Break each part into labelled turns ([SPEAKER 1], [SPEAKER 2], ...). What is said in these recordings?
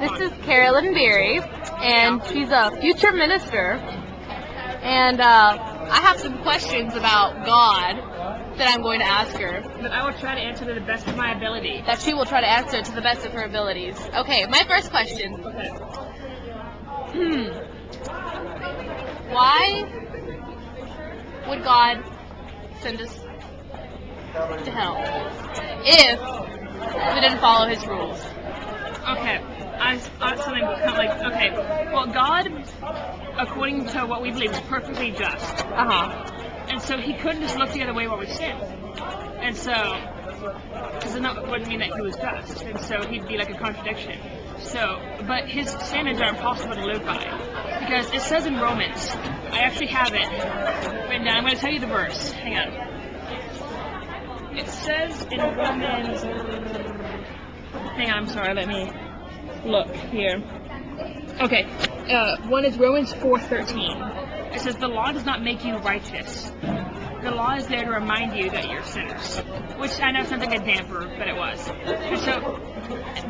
[SPEAKER 1] This is Carolyn Berry, and she's a future minister. And I have some questions about God that I'm going to ask her.
[SPEAKER 2] That I will try to answer to the best of my ability.
[SPEAKER 1] That she will try to answer to the best of her abilities. Okay, my first question.
[SPEAKER 2] Okay.
[SPEAKER 1] Why would God send us to hell if we didn't follow His rules?
[SPEAKER 2] Okay. I thought something kind of like, okay, well, God, according to what we believe, is perfectly just. And so He couldn't just look the other way while we sinned. And so, because then that wouldn't mean that He was just. And so He'd be like a contradiction. So, but His standards are impossible to live by. Because it says in Romans, I actually have it written down. I'm going to tell you the verse. Hang on. It says in Romans, hang on, I'm sorry, let me look here. Okay, one is Romans 4:13. It says, the law does not make you righteous. The law is there to remind you that you're sinners. Which I know sounds like a damper, but it was. And so,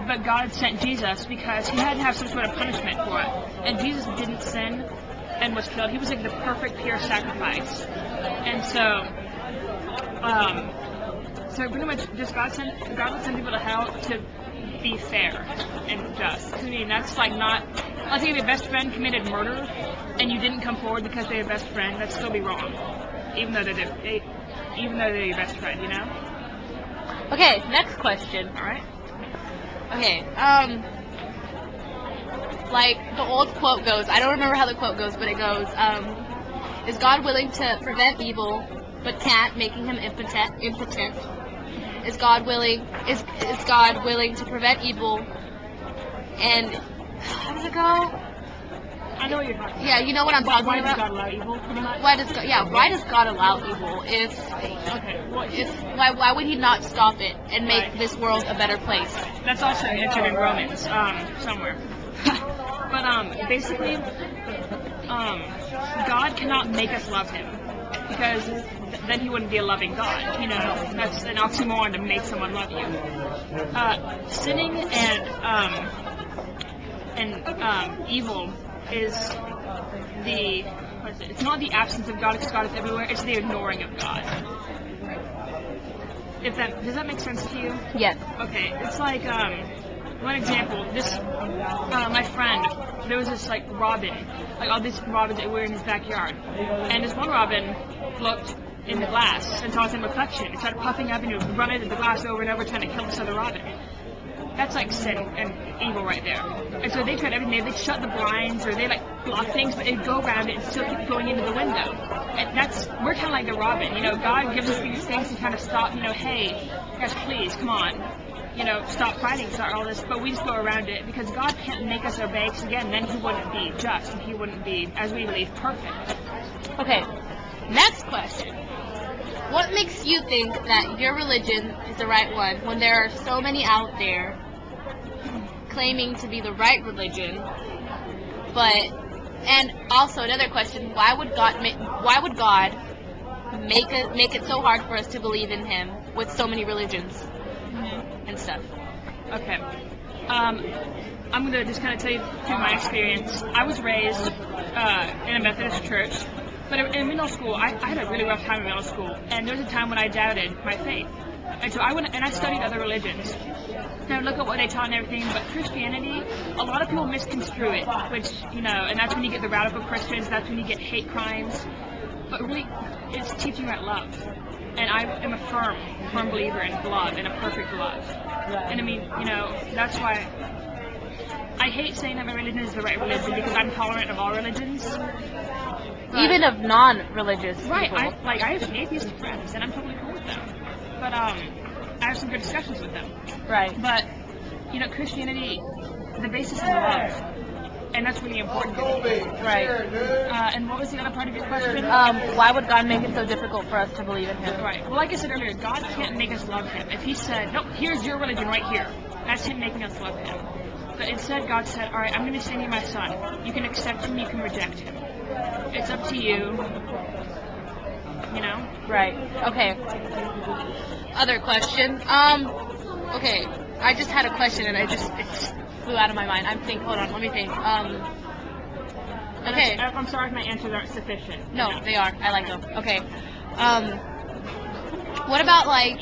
[SPEAKER 2] but God sent Jesus because He had to have some sort of punishment for it. And Jesus didn't sin and was killed. He was like the perfect, pure sacrifice. And so, so pretty much just God would send people to hell to be fair and just. I mean, that's like not, let's say if your best friend committed murder and you didn't come forward because they're your best friend, that'd still be wrong. Even though they're your best friend, you know?
[SPEAKER 1] Okay, next question.
[SPEAKER 2] Alright?
[SPEAKER 1] Okay, like the old quote goes, I don't remember how the quote goes, but it goes, is God willing to prevent evil but can't, making Him impotent? Is God willing to prevent evil and how does it go?
[SPEAKER 2] I know what you're talking about.
[SPEAKER 1] Yeah, you know what I'm talking
[SPEAKER 2] Why
[SPEAKER 1] about?
[SPEAKER 2] does God allow evil, pretty much?
[SPEAKER 1] Why does God allow evil why would He not stop it and make this world a better place?
[SPEAKER 2] That's also answered in Romans, somewhere. But basically, God cannot make us love Him because then He wouldn't be a loving God. You know, that's an oxymoron to make someone love you. Sinning and evil is it's not the absence of God because God is everywhere, it's the ignoring of God. Does that make sense to you?
[SPEAKER 1] Yes.
[SPEAKER 2] Okay, it's like, one example, my friend, there was this like robin, like all these robins that were in his backyard, and this one robin looked in the glass and saw its reflection. It started puffing up and it would run into the glass over and over trying to kill this other robin. That's like sin and evil right there. And so they tried everything. They shut the blinds or they like block things, but it'd go around it and still keep going into the window. And we're kind of like the robin. You know, God gives us these things to kind of stop, you know, hey, guys, please, come on. You know, stop fighting, start all this, but we just go around it because God can't make us obey, because again, then He wouldn't be just and He wouldn't be, as we believe, perfect.
[SPEAKER 1] Okay, next question. What makes you think that your religion is the right one when there are so many out there claiming to be the right religion, and also another question, why would God make it so hard for us to believe in Him with so many religions and stuff?
[SPEAKER 2] Okay. I'm going to just kind of tell you through my experience. I was raised in a Methodist church, but in middle school, I had a really rough time in middle school, and there was a time when I doubted my faith. And so I studied other religions. And I would look at what they taught and everything, but Christianity, a lot of people misconstrue it, which, you know, and that's when you get the radical Christians, that's when you get hate crimes. But really, it's teaching about love. And I am a firm believer in love, and a perfect love. And I mean, you know, that's why I hate saying that my religion is the right religion, because I'm tolerant of all religions. But,
[SPEAKER 1] even of non-religious
[SPEAKER 2] right,
[SPEAKER 1] people.
[SPEAKER 2] I have some atheist friends, and I'm totally cool with them. But I have some good discussions with them.
[SPEAKER 1] Right.
[SPEAKER 2] But, you know, Christianity, the basis is love. And that's really important to me.
[SPEAKER 1] Right.
[SPEAKER 2] And what was the other part of your question?
[SPEAKER 1] Why would God make it so difficult for us to believe in Him?
[SPEAKER 2] Right. Well, like I said earlier, God can't make us love Him. If He said, nope, here's your religion right here, that's Him making us love Him. But instead, God said, all right, I'm going to send you my Son. You can accept Him, you can reject Him. It's up to you. You know?
[SPEAKER 1] Right. Okay. Other question. Okay. I just had a question and it's flew out of my mind. Hold on, let me think. Okay.
[SPEAKER 2] I'm sorry if my answers aren't sufficient.
[SPEAKER 1] No, they are. I like them. Okay. What about like,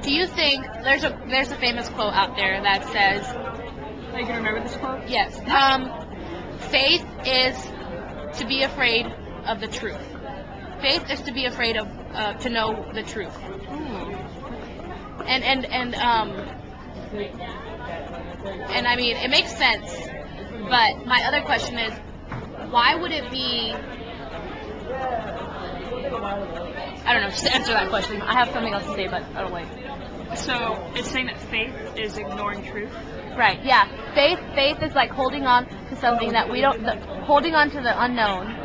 [SPEAKER 1] do you think there's a famous quote out there that says,
[SPEAKER 2] are you gonna remember this quote?
[SPEAKER 1] Yes. Faith is to be afraid of the truth. Faith is to be afraid of to know the truth. And I mean, it makes sense. But my other question is, why would it be? I don't know. Just answer that question. I have something else to say, but oh wait.
[SPEAKER 2] So it's saying that faith is ignoring truth.
[SPEAKER 1] Right. Yeah. Faith is like holding on to something that we don't. Holding on to the unknown.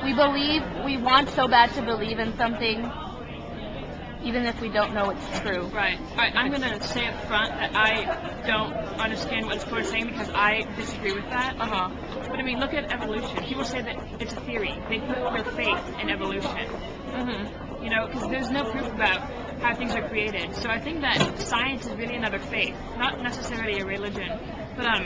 [SPEAKER 1] We believe. We want so bad to believe in something, even if we don't know it's true.
[SPEAKER 2] Right. All right. I'm gonna say up front that I don't understand what this quote is saying because I disagree with that. But I mean, look at evolution. People say that it's a theory. They put their faith in evolution. You know, because there's no proof about how things are created. So I think that science is really another faith, not necessarily a religion. But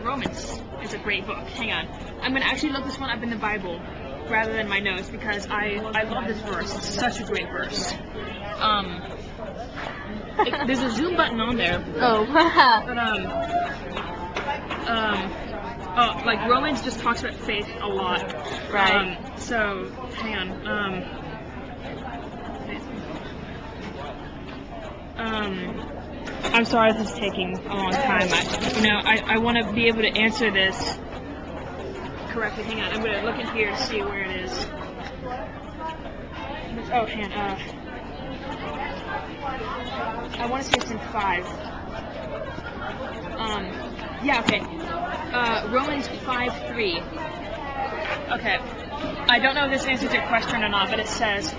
[SPEAKER 2] Romans is a great book. Hang on. I'm going to actually look this one up in the Bible rather than my notes because I love this verse. It's such a great verse. There's a zoom button on there.
[SPEAKER 1] Oh.
[SPEAKER 2] But like Romans just talks about faith a lot.
[SPEAKER 1] Right.
[SPEAKER 2] So hang on. I'm sorry this is taking a long time. I want to be able to answer this correctly. Hang on, I'm going to look in here to see where it is. Oh, hang on. I want to say it's in 5. Yeah, okay. Romans 5:3. Okay. I don't know if this answers your question or not, but it says,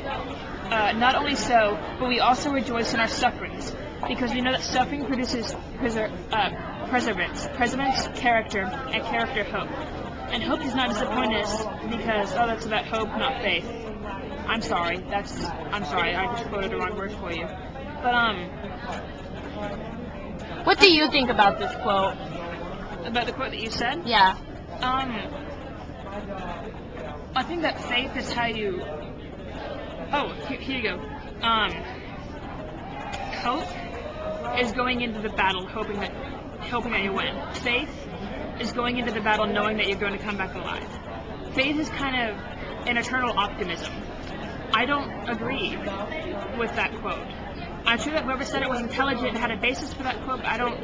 [SPEAKER 2] not only so, but we also rejoice in our sufferings, because we know that suffering produces perseverance, character, and character hope. And hope does not disappoint us because, that's about hope, not faith. I'm sorry, I just quoted the wrong word for you. But,
[SPEAKER 1] what do you think about this quote?
[SPEAKER 2] About the quote that you said?
[SPEAKER 1] Yeah.
[SPEAKER 2] I think that faith is how you... Oh, here you go. Hope is going into the battle hoping that you win. Faith is going into the battle knowing that you're going to come back alive. Faith is kind of an eternal optimism. I don't agree with that quote. I'm sure that whoever said it was intelligent and had a basis for that quote, but I don't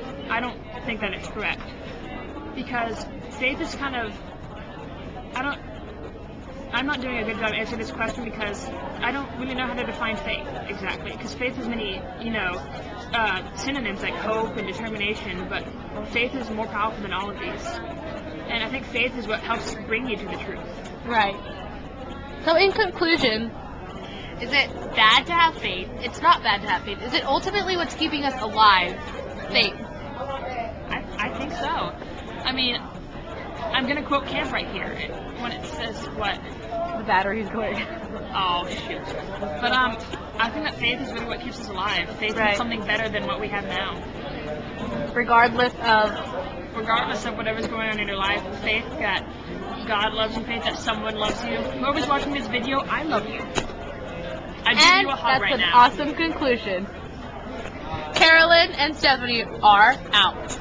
[SPEAKER 2] think that it's correct. Because faith is kind of... I'm not doing a good job answering this question because I don't really know how to define faith exactly. Because faith has many, synonyms like hope and determination, but faith is more powerful than all of these. And I think faith is what helps bring you to the truth.
[SPEAKER 1] Right. So in conclusion, is it bad to have faith? It's not bad to have faith. Is it ultimately what's keeping us alive? Faith.
[SPEAKER 2] I think so. I mean, I'm going to quote Camp right here when it says what?
[SPEAKER 1] The battery's going.
[SPEAKER 2] Oh, shoot. But I think that faith is really what keeps us alive. Faith in something better than what we have now.
[SPEAKER 1] Regardless of
[SPEAKER 2] whatever's going on in your life, faith that God loves you, faith that someone loves you. Whoever's watching this video, I love you. I give you a hug right now.
[SPEAKER 1] And that's an awesome conclusion. Carolyn and Stephanie are out.